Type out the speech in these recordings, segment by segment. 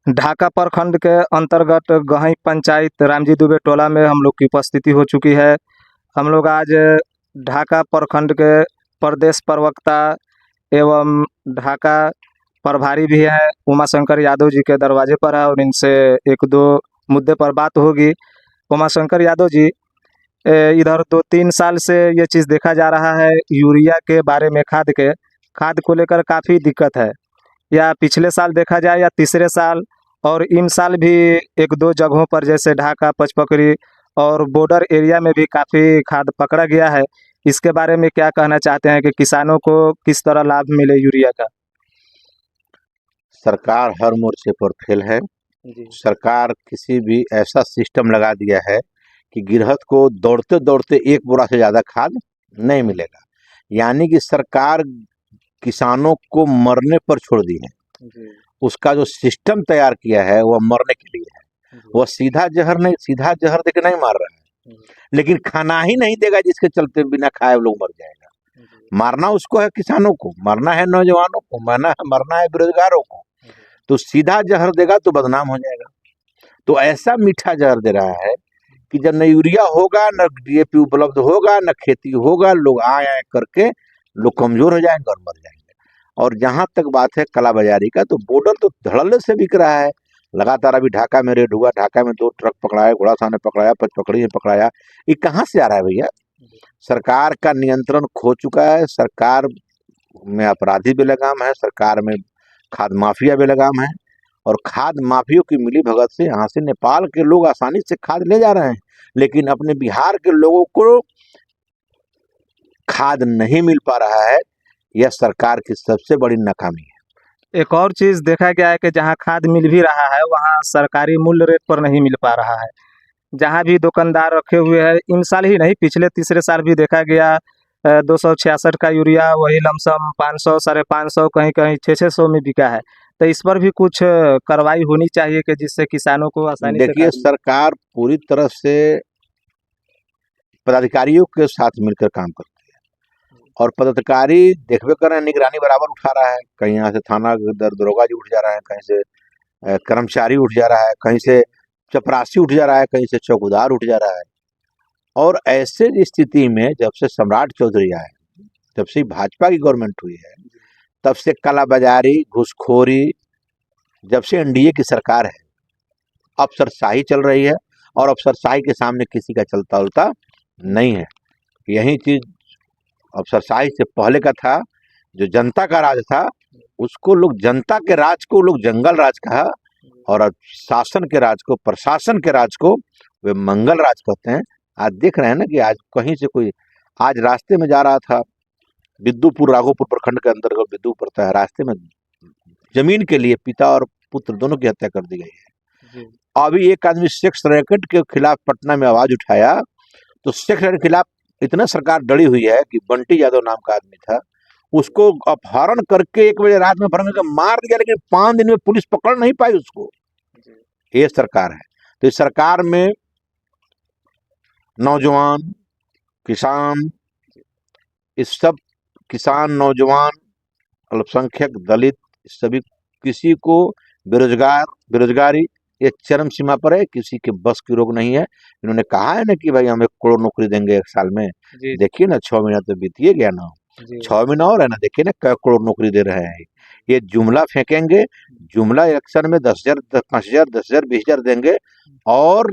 ढाका प्रखंड के अंतर्गत गहई पंचायत रामजी दुबे टोला में हम लोग की उपस्थिति हो चुकी है। हम लोग आज ढाका प्रखंड के प्रदेश प्रवक्ता एवं ढाका प्रभारी भी हैं उमाशंकर यादव जी के दरवाजे पर है और इनसे एक दो मुद्दे पर बात होगी। उमाशंकर यादव जी, इधर 2-3 साल से ये चीज़ देखा जा रहा है, यूरिया के बारे में खाद को लेकर काफ़ी दिक्कत है। या पिछले साल देखा जाए या तीसरे साल और इन साल भी 1-2 जगहों पर जैसे ढाका, पचपकड़ी और बॉर्डर एरिया में भी काफ़ी खाद पकड़ा गया है। इसके बारे में क्या कहना चाहते हैं कि किसानों को किस तरह लाभ मिले यूरिया का? सरकार हर मोर्चे पर फेल है। सरकार किसी भी ऐसा सिस्टम लगा दिया है कि गिरहत को दौड़ते दौड़ते एक बोरा से ज़्यादा खाद नहीं मिलेगा। यानी कि सरकार किसानों को मरने पर छोड़ दी है। उसका जो सिस्टम तैयार किया है वह मरने के लिए है। वह सीधा जहर देके नहीं मार रहा है, लेकिन खाना ही नहीं देगा जिसके चलते बिना खाए लोग मर जाएगा। मारना उसको है, किसानों को मरना है, नौजवानों को मरना है, बेरोजगारों को। तो सीधा जहर देगा तो बदनाम हो जाएगा। तो ऐसा मीठा जहर दे रहा है कि जब न यूरिया होगा, न डीएपी उपलब्ध होगा, न खेती होगा, लोग आए करके लोग कमजोर हो जाएंगे और मर जाएंगे। और जहां तक बात है काला बाजारी का, तो बॉर्डर तो धड़ल्ले से बिक रहा है। लगातार अभी ढाका में रेड हुआ, ढाका में 2 ट्रक पकड़ाया, घोड़ासा ने पकड़ाया, पचपकड़ी ने पकड़ाया। ये कहाँ से आ रहा है भैया? सरकार का नियंत्रण खो चुका है। सरकार में अपराधी बेलगाम है, सरकार में खाद माफिया बेलगाम है। और खाद माफियों की मिली भगत से यहाँ से नेपाल के लोग आसानी से खाद ले जा रहे हैं, लेकिन अपने बिहार के लोगों को खाद नहीं मिल पा रहा है। यह सरकार की सबसे बड़ी नाकामी है। एक और चीज़ देखा गया है कि जहाँ खाद मिल भी रहा है वहाँ सरकारी मूल्य रेट पर नहीं मिल पा रहा है। जहाँ भी दुकानदार रखे हुए हैं, इन साल ही नहीं पिछले तीसरे साल भी देखा गया 266 का यूरिया वही लमसम 500, 550, कहीं-कहीं 600 में बिका है। तो इस पर भी कुछ कार्रवाई होनी चाहिए कि जिससे किसानों को आसानी से देखिए, सरकार पूरी तरह से पदाधिकारियों के साथ मिलकर काम करती है और पदाधिकारी देखबे कर रहे हैं, निगरानी बराबर उठा रहा है। कहीं यहाँ से थाना दरोगा जी उठ जा रहा है, कहीं से कर्मचारी उठ जा रहा है, कहीं से चपरासी उठ जा रहा है, कहीं से चौकीदार उठ जा रहा है। और ऐसे स्थिति में जब से सम्राट चौधरी आए, जब से भाजपा की गवर्नमेंट हुई है, तब से कालाबाजारी, घूसखोरी, जब से एनडीए की सरकार है, अफसरशाही चल रही है। और अफसरशाही के सामने किसी का चलता उलता नहीं है। यही चीज अफसरशाही से पहले का था, जो जनता का राज था, उसको लोग जनता के राज को लोग जंगल राज कहा, और अब शासन के राज को, प्रशासन के राज को वे मंगल राज कहते हैं। आज देख रहे हैं ना कि आज कहीं से कोई, आज रास्ते में जा रहा था, विद्युपुर राघोपुर प्रखंड के अंतर्गत विद्युपुर पड़ता है, रास्ते में जमीन के लिए पिता और पुत्र दोनों की हत्या कर दी गई है। अभी एक आदमी सेक्स रैकेट के खिलाफ पटना में आवाज उठाया, तो सेक्स रैकेट के खिलाफ इतना सरकार डरी हुई है कि बंटी यादव नाम का आदमी था, उसको अपहरण करके 1 बजे रात में भरने का मार दिया, लेकिन 5 दिन में पुलिस पकड़ नहीं पाई उसको। ये सरकार है। तो इस सरकार में नौजवान, किसान, इस सब किसान, नौजवान, अल्पसंख्यक, दलित, सभी किसी को बेरोजगारी ये चरम सीमा पर है। किसी के बस की रोग नहीं है। इन्होंने कहा है ना कि भाई हम 1 करोड़ नौकरी देंगे 1 साल में। देखिए ना, 6 महीना तो बीतिए गया ना, 6 महीना और है ना, देखिए ना क्या करोड़ नौकरी दे रहे हैं। ये जुमला फेंकेंगे, जुमला इलेक्शन में 10,000, 5,000, 10,000, 20,000 देंगे और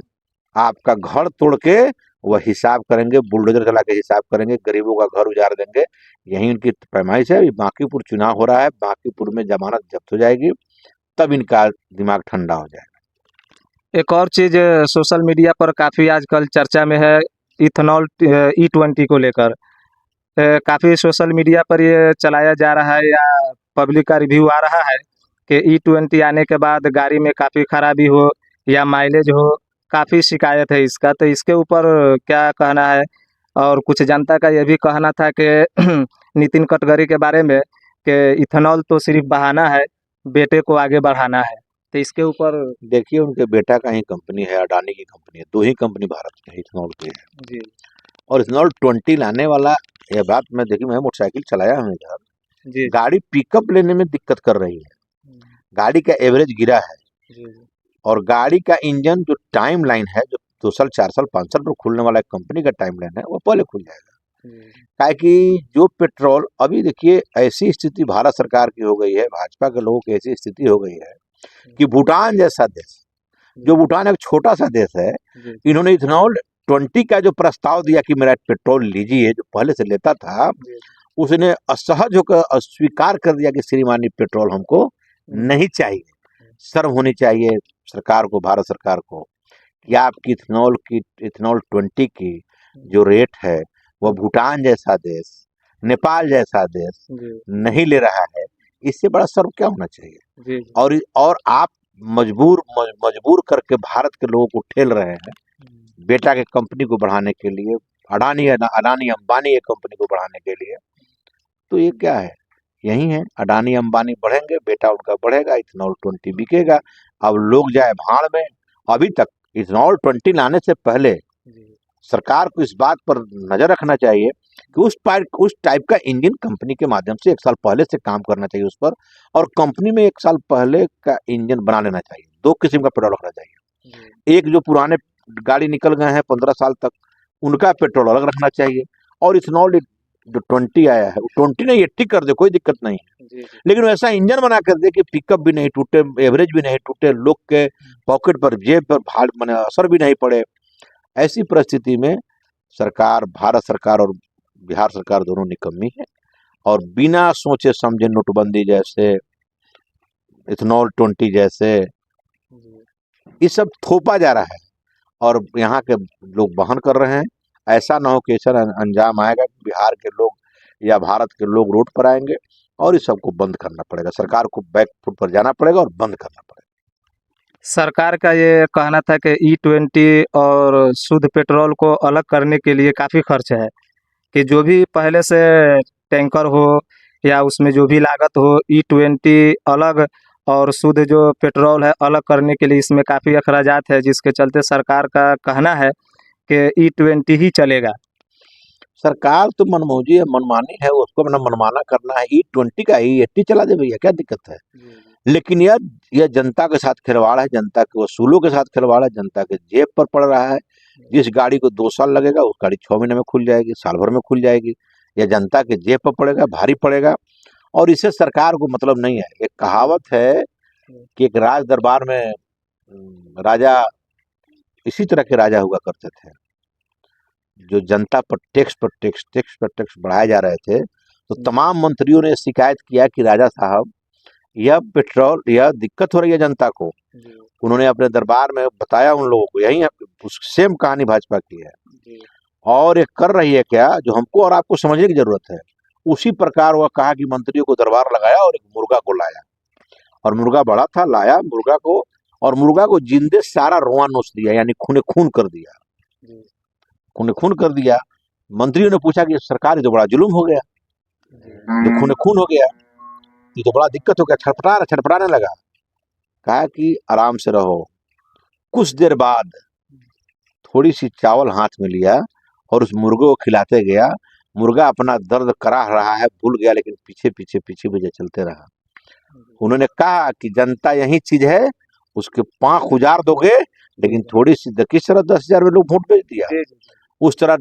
आपका घर तोड़ के वह हिसाब करेंगे, बुलडोजर चला के हिसाब करेंगे, गरीबों का घर उजाड़ देंगे। यही उनकी पैमाइश है। बांकीपुर चुनाव हो रहा है, बांकीपुर में जमानत जब्त हो जाएगी, तब इनका दिमाग ठंडा हो जाएगा। एक और चीज़ सोशल मीडिया पर काफ़ी आजकल चर्चा में है, इथेनॉल E20 को लेकर काफ़ी सोशल मीडिया पर ये चलाया जा रहा है या पब्लिक का रिव्यू आ रहा है कि E20 आने के बाद गाड़ी में काफ़ी खराबी हो या माइलेज हो, काफ़ी शिकायत है इसका। तो इसके ऊपर क्या कहना है? और कुछ जनता का ये भी कहना था कि नितिन गडकरी के बारे में कि इथेनॉल तो सिर्फ बहाना है, बेटे को आगे बढ़ाना है। तो इसके ऊपर देखिए, उनके बेटा का ही कंपनी है, अडानी की कंपनी है, 2 ही कंपनी भारत में इथेनॉल की है जी। और इथेनॉल 20 लाने वाला, यह बात मैं देखी, मैं मोटरसाइकिल चलाया हूँ इधर, गाड़ी पिकअप लेने में दिक्कत कर रही है। गाड़ी का एवरेज गिरा है, जी, जी। और गाड़ी का इंजन जो टाइम लाइन है, जो 2 साल 4 साल 5 साल पर खुलने वाला एक कंपनी का टाइम लाइन है, वो पहले खुल जाएगा। जी, काहे कि जो पेट्रोल अभी देखिए, ऐसी स्थिति भारत सरकार की हो गई है, भाजपा के लोगों की ऐसी स्थिति हो गई है कि भूटान जैसा देश, जो भूटान एक छोटा सा देश है, जी, इन्होंने इथेनॉल 20 का जो प्रस्ताव दिया कि मेरा पेट्रोल लीजिए, जो पहले से लेता था, जी, उसने असहज होकर अस्वीकार कर दिया कि श्रीमान ये पेट्रोल हमको नहीं चाहिए। शर्म होनी चाहिए सरकार को, भारत सरकार को, कि आपकी इथेनॉल 20 की जो रेट है, वह भूटान जैसा देश, नेपाल जैसा देश जी, नहीं ले रहा है। इससे बड़ा शर्म क्या होना चाहिए? जी, और आप मजबूर करके भारत के लोगों को ठेल रहे हैं, बेटा के कंपनी को बढ़ाने के लिए, अडानी अंबानी के कंपनी को बढ़ाने के लिए। तो ये क्या है? यही है, अडानी अंबानी बढ़ेंगे, बेटा उनका बढ़ेगा, इथेनॉल 20 बिकेगा। अब लोग जाए भाड़ में। अभी तक इथेनॉल 20 लाने से पहले जी, सरकार को इस बात पर नजर रखना चाहिए कि उस टाइप का इंजन कंपनी के माध्यम से 1 साल पहले से काम करना चाहिए उस पर, और कंपनी में 1 साल पहले का इंजन बना लेना चाहिए। 2 किस्म का पेट्रोल रखना चाहिए। जी, एक जो पुराने गाड़ी निकल गए हैं 15 साल तक, उनका पेट्रोल अलग रखना चाहिए, और इथेनॉल जो 20 आया है, वो 20 नहीं 80 कर दे, कोई दिक्कत नहीं है। जी, जी, लेकिन वैसा इंजन बना कर दे कि पिकअप भी नहीं टूटे, एवरेज भी नहीं टूटे, लोग के पॉकेट पर, जेब पर भाड़ माने असर भी नहीं पड़े। ऐसी परिस्थिति में सरकार, भारत सरकार और बिहार सरकार दोनों निकम्मी है, और बिना सोचे समझे नोटबंदी जैसे, इथेनॉल 20 जैसे, जी। ये सब थोपा जा रहा है, और यहाँ के लोग वहन कर रहे हैं। ऐसा ना हो कि ऐसा अंजाम आएगा कि बिहार के लोग या भारत के लोग रोड पर आएंगे, और इस सबको बंद करना पड़ेगा। सरकार को बैक फुट पर जाना पड़ेगा और बंद करना पड़ेगा। सरकार का ये कहना था कि ई-20 और शुद्ध पेट्रोल को अलग करने के लिए काफ़ी खर्च है, कि जो भी पहले से टैंकर हो या उसमें जो भी लागत हो, ई-20 अलग और शुद्ध जो पेट्रोल है अलग करने के लिए इसमें काफ़ी अखराजात है, जिसके चलते सरकार का कहना है कि ई-20 ही चलेगा। सरकार तो मनमौजी है, मनमानी है, उसको अपना मनमाना करना है। ई-20 का ई-80 चला दे भैया, क्या दिक्कत है? लेकिन यह जनता के साथ खिलवाड़ है, जनता के वसूलों के साथ खिलवाड़ है, जनता के जेब पर पड़ रहा है। जिस गाड़ी को 2 साल लगेगा, उस गाड़ी 6 महीने में खुल जाएगी, साल भर में खुल जाएगी। यह जनता के जेब पर पड़ेगा, भारी पड़ेगा, और इससे सरकार को मतलब नहीं है। एक कहावत है कि एक राज दरबार में राजा, इसी तरह के राजा हुआ करते थे, जो जनता पर टैक्स बढ़ाए जा रहे थे। तो तमाम मंत्रियों ने शिकायत किया कि राजा साहब, यह दिक्कत हो रही है जनता को। उन्होंने अपने दरबार में बताया उन लोगों को, यही सेम कहानी भाजपा की है, और ये कर रही है क्या, जो हमको और आपको समझने की जरूरत है। उसी प्रकार वह कहा कि मंत्रियों को दरबार लगाया और एक मुर्गा को लाया, और मुर्गा बड़ा था, लाया मुर्गा को, और मुर्गा को जिंदे सारा रोआ नोच दिया, यानी खूने खून कर दिया, खूने खून कर दिया। मंत्रियों ने पूछा कि सरकार, ये तो बड़ा जुल्म हो गया, जो खूने खून हो गया, ये तो बड़ा दिक्कत हो गया, छटपटाने लगा। कहा कि आराम से रहो। कुछ देर बाद थोड़ी सी चावल हाथ में लिया और उस मुर्गे को खिलाते गया। मुर्गा अपना दर्द करा रहा है, भूल गया, लेकिन पीछे पीछे चलते रहा। उन्होंने कहा कि जनता यही चीज है, उसके पांख उजाड़ दोगे, लेकिन थोड़ी सी, किस तरह 10,000 में लोग वोट बेच दिया, उस तरह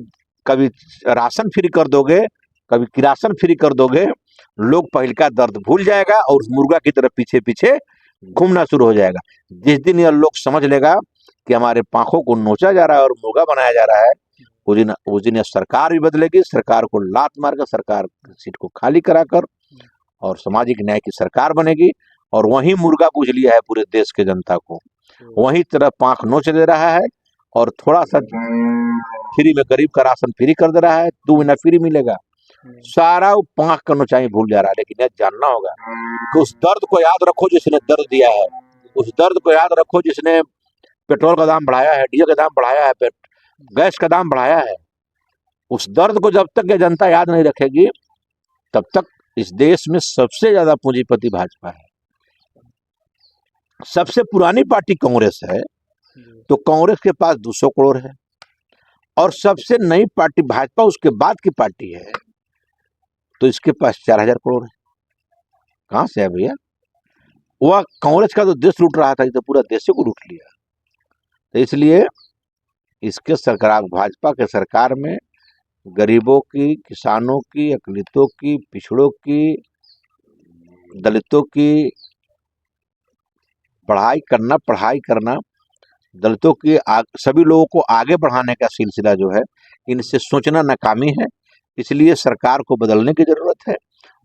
कभी राशन फ्री कर दोगे, कभी किरासन फ्री कर दोगे, लोग पहले का दर्द भूल जाएगा और उस मुर्गा की तरफ पीछे पीछे घूमना शुरू हो जाएगा। जिस दिन यह लोग समझ लेगा कि हमारे पांखों को नोचा जा रहा है और मुर्गा बनाया जा रहा है, उस दिन यह सरकार भी बदलेगी। सरकार को लात मारकर सरकार सीट को खाली कराकर और सामाजिक न्याय की सरकार बनेगी, और वही मुर्गा पूछ लिया है पूरे देश के जनता को, वही तरह पांख नोच दे रहा है, और थोड़ा सा फ्री में गरीब का राशन फ्री कर दे रहा है, 2 महीना फ्री मिलेगा। सारा वो पांख का नोचाई भूल जा रहा है। लेकिन यह जानना होगा कि उस दर्द को याद रखो जिसने दर्द दिया है, उस दर्द को याद रखो जिसने पेट्रोल का दाम बढ़ाया है, डीजल का दाम बढ़ाया है, गैस का दाम बढ़ाया है। उस दर्द को जब तक ये जनता याद नहीं रखेगी, तब तक इस देश में सबसे ज्यादा पूंजीपति भाजपा है। सबसे पुरानी पार्टी कांग्रेस है, तो कांग्रेस के पास 200 करोड़ है, और सबसे नई पार्टी भाजपा उसके बाद की पार्टी है, तो इसके पास 4,000 करोड़ है। कहां से है भैया? वह कांग्रेस का तो देश लूट रहा था, ये तो पूरा देश को लूट लिया। तो इसलिए इसके सरकार, भाजपा के सरकार में गरीबों की, किसानों की, अकलितों की, पिछड़ों की, दलितों की पढ़ाई करना, दलितों की सभी लोगों को आगे बढ़ाने का सिलसिला जो है, इनसे सोचना नाकामी है। इसलिए सरकार को बदलने की जरूरत है।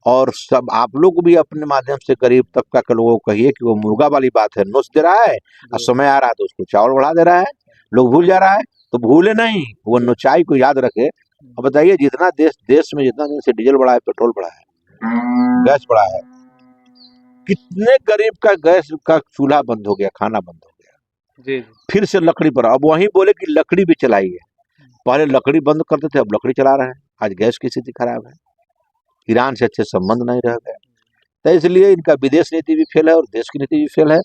और सब आप लोग भी अपने माध्यम से गरीब तबका के लोगों को कहिए कि वो मुर्गा वाली बात है, नोच दे रहा है और समय आ रहा है तो उसको चावल बढ़ा दे रहा है, लोग भूल जा रहा है। तो भूले नहीं, वो नोचाई को याद रखे। अब बताइए, जितना देश में जितना दिन से डीजल बढ़ा है, पेट्रोल बढ़ा है, गैस बढ़ा है, कितने गरीब का गैस का चूल्हा बंद हो गया, खाना बंद हो गया। जी फिर से लकड़ी पर, अब वही बोले कि लकड़ी भी चलाई है। पहले लकड़ी बंद करते थे, अब लकड़ी चला रहे हैं। आज गैस की स्थिति खराब है, ईरान से अच्छे संबंध नहीं रह गए। तो इसलिए इनका विदेश नीति भी फेल है और देश की नीति भी फेल है।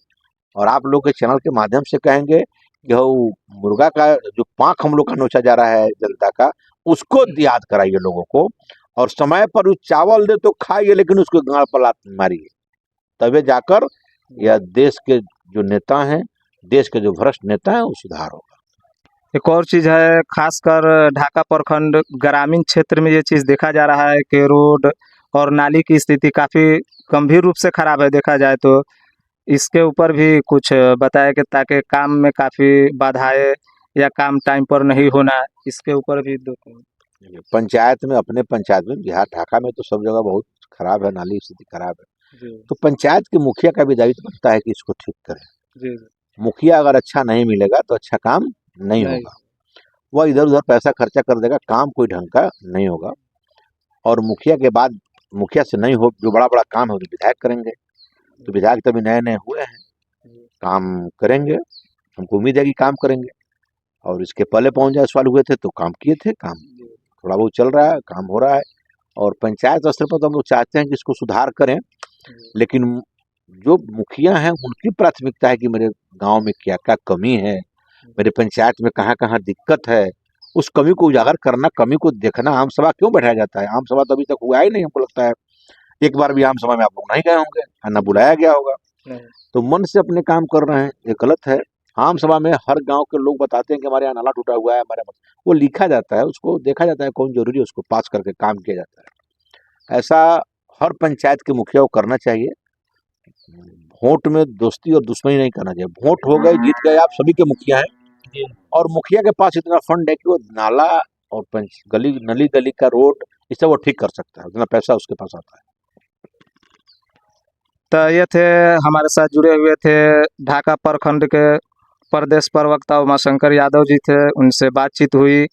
और आप लोग के चैनल के माध्यम से कहेंगे कि वो मुर्गा का जो पांख हम लोग का नोचा जा रहा है जनता का, उसको याद कराइए लोगों को। और समय पर चावल दे तो खाइए, लेकिन उसको गाड़ पर लात मारिए, तभी जाकर यह देश के जो नेता हैं, देश के जो भ्रष्ट नेता हैं, वो सुधार होगा। एक और चीज़ है, खासकर ढाका प्रखंड ग्रामीण क्षेत्र में ये चीज़ देखा जा रहा है कि रोड और नाली की स्थिति काफ़ी गंभीर रूप से खराब है देखा जाए तो। इसके ऊपर भी कुछ बताया कि ताकि काम में काफ़ी बाधाएं या काम टाइम पर नहीं होना, इसके ऊपर भी दो तीन। पंचायत में, अपने पंचायत में, बिहार ढाका में तो सब जगह बहुत खराब है, नाली स्थिति खराब है। तो पंचायत के मुखिया का भी दायित्व बनता है कि इसको ठीक करें। जी। मुखिया अगर अच्छा नहीं मिलेगा तो अच्छा काम नहीं होगा। वह इधर उधर पैसा खर्चा कर देगा, काम कोई ढंग का नहीं होगा। और मुखिया के बाद, मुखिया से नहीं हो, जो बड़ा बड़ा काम है वो विधायक करेंगे। तो विधायक तभी नए नए हुए हैं, काम करेंगे, हमको उम्मीद है कि काम करेंगे। और इसके पहले पवन जायसवाल हुए थे तो काम किए थे, काम थोड़ा बहुत चल रहा है, काम हो रहा है। और पंचायत स्तर पर तो हम लोग चाहते हैं कि इसको सुधार करें, लेकिन जो मुखिया हैं उनकी प्राथमिकता है कि मेरे गांव में क्या क्या कमी है, मेरे पंचायत में कहाँ कहाँ दिक्कत है, उस कमी को उजागर करना, कमी को देखना। आम सभा क्यों बैठाया जाता है? आम सभा तो अभी तक हुआ ही नहीं, हमको लगता है एक बार भी आम सभा में आप लोग नहीं गए होंगे, ना बुलाया गया होगा। तो मन से अपने काम कर रहे हैं, ये गलत है। आम सभा में हर गांव के लोग बताते हैं कि हमारे यहाँ नाला टूटा हुआ है, वो लिखा जाता है, उसको देखा जाता है कौन जरूरी है, उसको पास करके काम किया जाता है। ऐसा हर पंचायत के मुखिया को करना चाहिए। वोट में दोस्ती और दुश्मनी नहीं करना चाहिए। वोट हो गए, जीत गए, आप सभी के मुखिया हैं, और मुखिया के पास इतना फंड है कि वो नाला और गली नली गली का रोड इसे वो ठीक कर सकता है, उतना पैसा उसके पास आता है। तो ये थे हमारे साथ जुड़े हुए थे ढाका प्रखंड के प्रदेश प्रवक्ता उमाशंकर यादव जी थे, उनसे बातचीत हुई।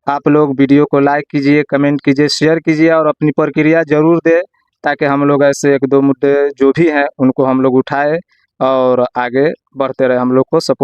आप लोग वीडियो को लाइक कीजिए, कमेंट कीजिए, शेयर कीजिए और अपनी प्रक्रिया जरूर दें, ताकि हम लोग ऐसे एक दो मुद्दे जो भी हैं उनको हम लोग उठाए और आगे बढ़ते रहे, हम लोग को सपोर्ट